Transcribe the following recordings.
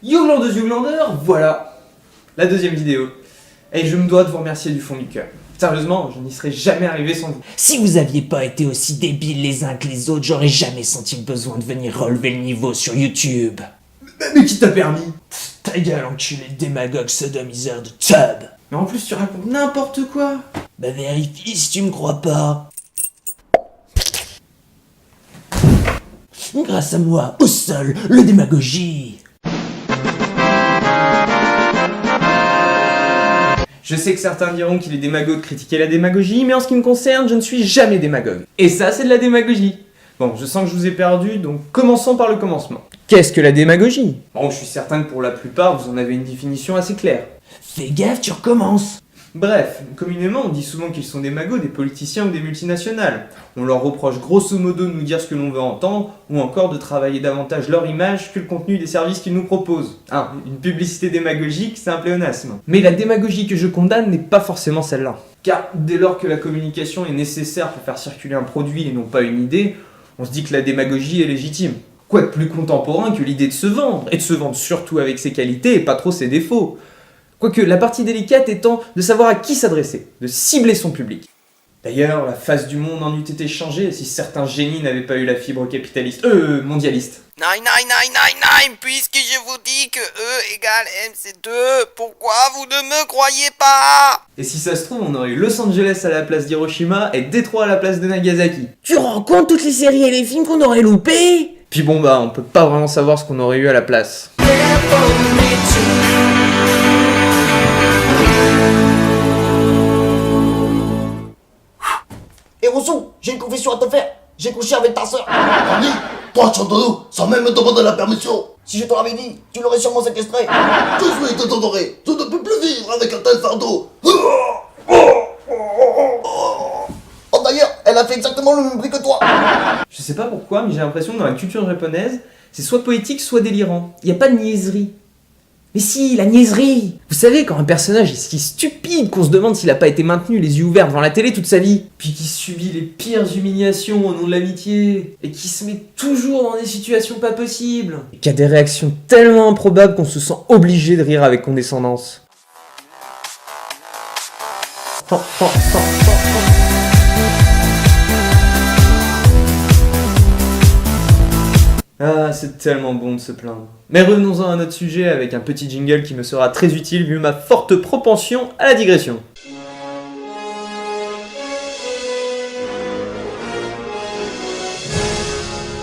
Youglandeuse, Youglandeur, voilà la deuxième vidéo. Et je me dois de vous remercier du fond du cœur. Sérieusement, je n'y serais jamais arrivé sans vous. Si vous aviez pas été aussi débiles les uns que les autres, j'aurais jamais senti le besoin de venir relever le niveau sur YouTube. Mais qui t'a permis? Ta gueule, enculé de démagogue sodomiseur de tub. Mais en plus, tu racontes n'importe quoi. Bah vérifie si tu me crois pas. Grâce à moi, au sol, le démagogie. Je sais que certains diront qu'il est démago de critiquer la démagogie, mais en ce qui me concerne, je ne suis jamais démagogue. Et ça, c'est de la démagogie. Bon, je sens que je vous ai perdu, donc commençons par le commencement. Qu'est-ce que la démagogie? Bon, je suis certain que pour la plupart, vous en avez une définition assez claire. Fais gaffe, tu recommences. Bref, communément, on dit souvent qu'ils sont des magos, des politiciens ou des multinationales. On leur reproche grosso modo de nous dire ce que l'on veut entendre, ou encore de travailler davantage leur image que le contenu des services qu'ils nous proposent. Une publicité démagogique, c'est un pléonasme. Mais la démagogie que je condamne n'est pas forcément celle-là. Car dès lors que la communication est nécessaire pour faire circuler un produit et non pas une idée, on se dit que la démagogie est légitime. Quoi de plus contemporain que l'idée de se vendre, et de se vendre surtout avec ses qualités et pas trop ses défauts. Quoique la partie délicate étant de savoir à qui s'adresser, de cibler son public. D'ailleurs, la face du monde en eût été changée si certains génies n'avaient pas eu la fibre capitaliste, mondialiste. Nein, puisque je vous dis que E égale MC2, pourquoi vous ne me croyez pas? Et si ça se trouve, on aurait eu Los Angeles à la place d'Hiroshima et Détroit à la place de Nagasaki. Tu rends compte toutes les séries et les films qu'on aurait loupés? Puis bon bah, on peut pas vraiment savoir ce qu'on aurait eu à la place. Et Rousseau, j'ai une confession à te faire. J'ai couché avec ta sœur. Ami, toi Chantelou, sans même me demander la permission. Si je te l'avais dit, tu l'aurais sûrement séquestré. Je suis désolé, je ne peux plus vivre avec un tel fardeau. Oh d'ailleurs, elle a fait exactement le même bruit que toi. Je sais pas pourquoi, mais j'ai l'impression que dans la culture japonaise, c'est soit poétique, soit délirant. Y a pas de niaiserie. Mais si, la niaiserie. Vous savez, quand un personnage est si stupide qu'on se demande s'il a pas été maintenu les yeux ouverts devant la télé toute sa vie, puis qui subit les pires humiliations au nom de l'amitié, et qui se met toujours dans des situations pas possibles, et qui a des réactions tellement improbables qu'on se sent obligé de rire avec condescendance. Ah, c'est tellement bon de se plaindre. Mais revenons-en à notre sujet avec un petit jingle qui me sera très utile vu ma forte propension à la digression.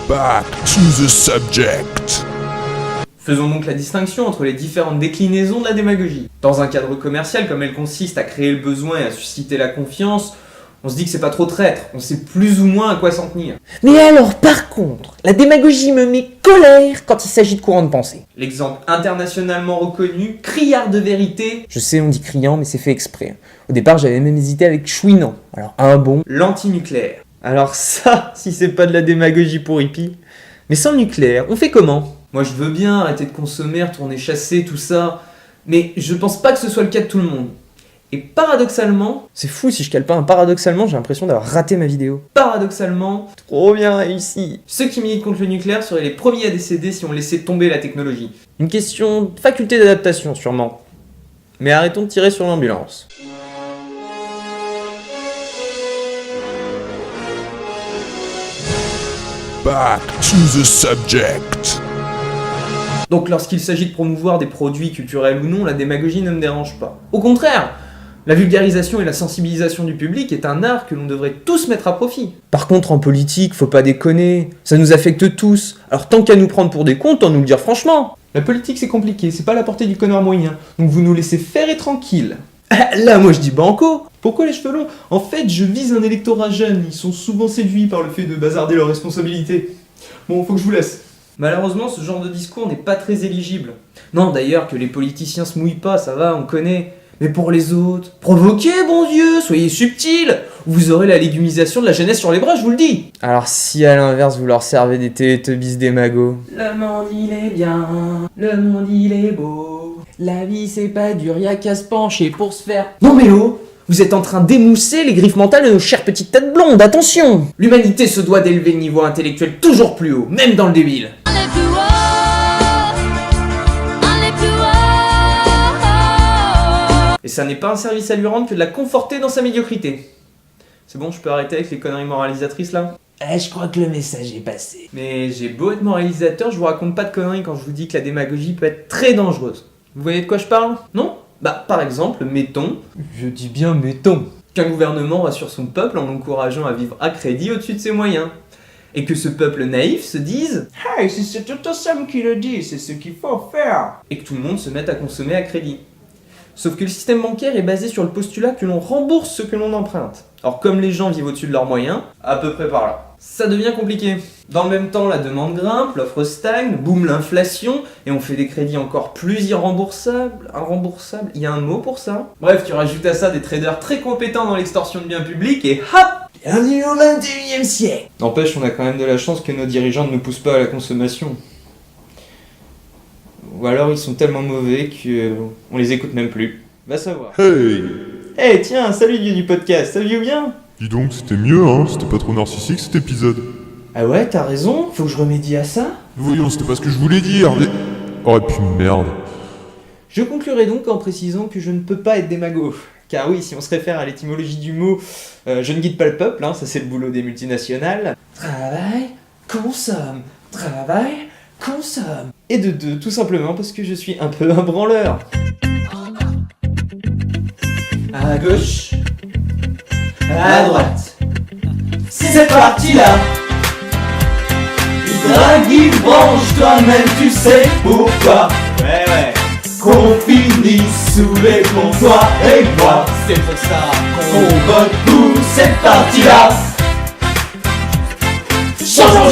Back to the subject. Faisons donc la distinction entre les différentes déclinaisons de la démagogie. Dans un cadre commercial, comme elle consiste à créer le besoin et à susciter la confiance, on se dit que c'est pas trop traître, on sait plus ou moins à quoi s'en tenir. Mais alors, par contre, la démagogie me met colère quand il s'agit de courant de pensée. L'exemple internationalement reconnu, criard de vérité. Je sais, on dit criant, mais c'est fait exprès. Au départ, j'avais même hésité avec chouinant. Alors, un bon. L'antinucléaire. Alors ça, si c'est pas de la démagogie pour hippie. Mais sans le nucléaire, on fait comment? Moi je veux bien arrêter de consommer, retourner chasser, tout ça. Mais je pense pas que ce soit le cas de tout le monde. Et paradoxalement, c'est fou si je cale pas un paradoxalement, j'ai l'impression d'avoir raté ma vidéo. Paradoxalement, trop bien réussi. Ceux qui militent contre le nucléaire seraient les premiers à décéder si on laissait tomber la technologie. Une question de faculté d'adaptation sûrement. Mais arrêtons de tirer sur l'ambulance. Back to the subject. Donc lorsqu'il s'agit de promouvoir des produits culturels ou non, la démagogie ne me dérange pas. Au contraire, la vulgarisation et la sensibilisation du public est un art que l'on devrait tous mettre à profit. Par contre, en politique, faut pas déconner, ça nous affecte tous. Alors tant qu'à nous prendre pour des cons, autant nous le dire franchement. La politique c'est compliqué, c'est pas à la portée du connard moyen, donc vous nous laissez faire et tranquille. Là, moi je dis banco. Pourquoi les cheveux longs? En fait, je vise un électorat jeune, ils sont souvent séduits par le fait de bazarder leurs responsabilités. Bon, faut que je vous laisse. Malheureusement, ce genre de discours n'est pas très éligible. Non, d'ailleurs, que les politiciens se mouillent pas, ça va, on connaît. Mais pour les autres, provoquez, bon Dieu, soyez subtils. Vous aurez la légumisation de la jeunesse sur les bras, je vous le dis. Alors si à l'inverse, vous leur servez des Teletubbies démagos. Le monde il est bien, le monde il est beau. La vie c'est pas dur, y'a qu'à se pencher pour se faire... Non mais oh, vous êtes en train d'émousser les griffes mentales de nos chères petites têtes blondes, attention. L'humanité se doit d'élever le niveau intellectuel toujours plus haut, même dans le débile. Et ça n'est pas un service à lui rendre que de la conforter dans sa médiocrité. C'est bon, je peux arrêter avec les conneries moralisatrices là ? Je crois que le message est passé. Mais j'ai beau être moralisateur, je vous raconte pas de conneries quand je vous dis que la démagogie peut être très dangereuse. Vous voyez de quoi je parle ? Non ? Bah par exemple, mettons, je dis bien mettons, qu'un gouvernement rassure son peuple en l'encourageant à vivre à crédit au-dessus de ses moyens. Et que ce peuple naïf se dise « Hey, si c'est tout Sam qui le dit, c'est ce qu'il faut faire !» Et que tout le monde se mette à consommer à crédit. Sauf que le système bancaire est basé sur le postulat que l'on rembourse ce que l'on emprunte. Or comme les gens vivent au-dessus de leurs moyens, à peu près par là, ça devient compliqué. Dans le même temps, la demande grimpe, l'offre stagne, boum l'inflation, et on fait des crédits encore plus irremboursables. Irremboursables, il y a un mot pour ça ? Bref, tu rajoutes à ça des traders très compétents dans l'extorsion de biens publics et hop ! Bienvenue au 21e siècle. N'empêche, on a quand même de la chance que nos dirigeants ne nous poussent pas à la consommation. Ou alors ils sont tellement mauvais qu'on les écoute même plus. Va savoir. Hey! Eh tiens, salut vieux du podcast, ça vient bien ? Dis donc, c'était mieux, hein? C'était pas trop narcissique cet épisode. Ah ouais, t'as raison, faut que je remédie à ça ? Voyons, c'était pas ce que je voulais dire, mais... Oh, et puis merde. Je conclurai donc en précisant que je ne peux pas être démago. Car oui, si on se réfère à l'étymologie du mot, je ne guide pas le peuple, hein, ça c'est le boulot des multinationales. Travail, consomme, travail, consomme. Et de deux, tout simplement parce que je suis un peu un branleur. À gauche, à droite, c'est parti là. Il drague, il branche, toi-même tu sais pourquoi. Ouais. Qu'on finit sous les ponts, toi et moi. C'est pour ça qu'on vote pour cette partie-là. Changeons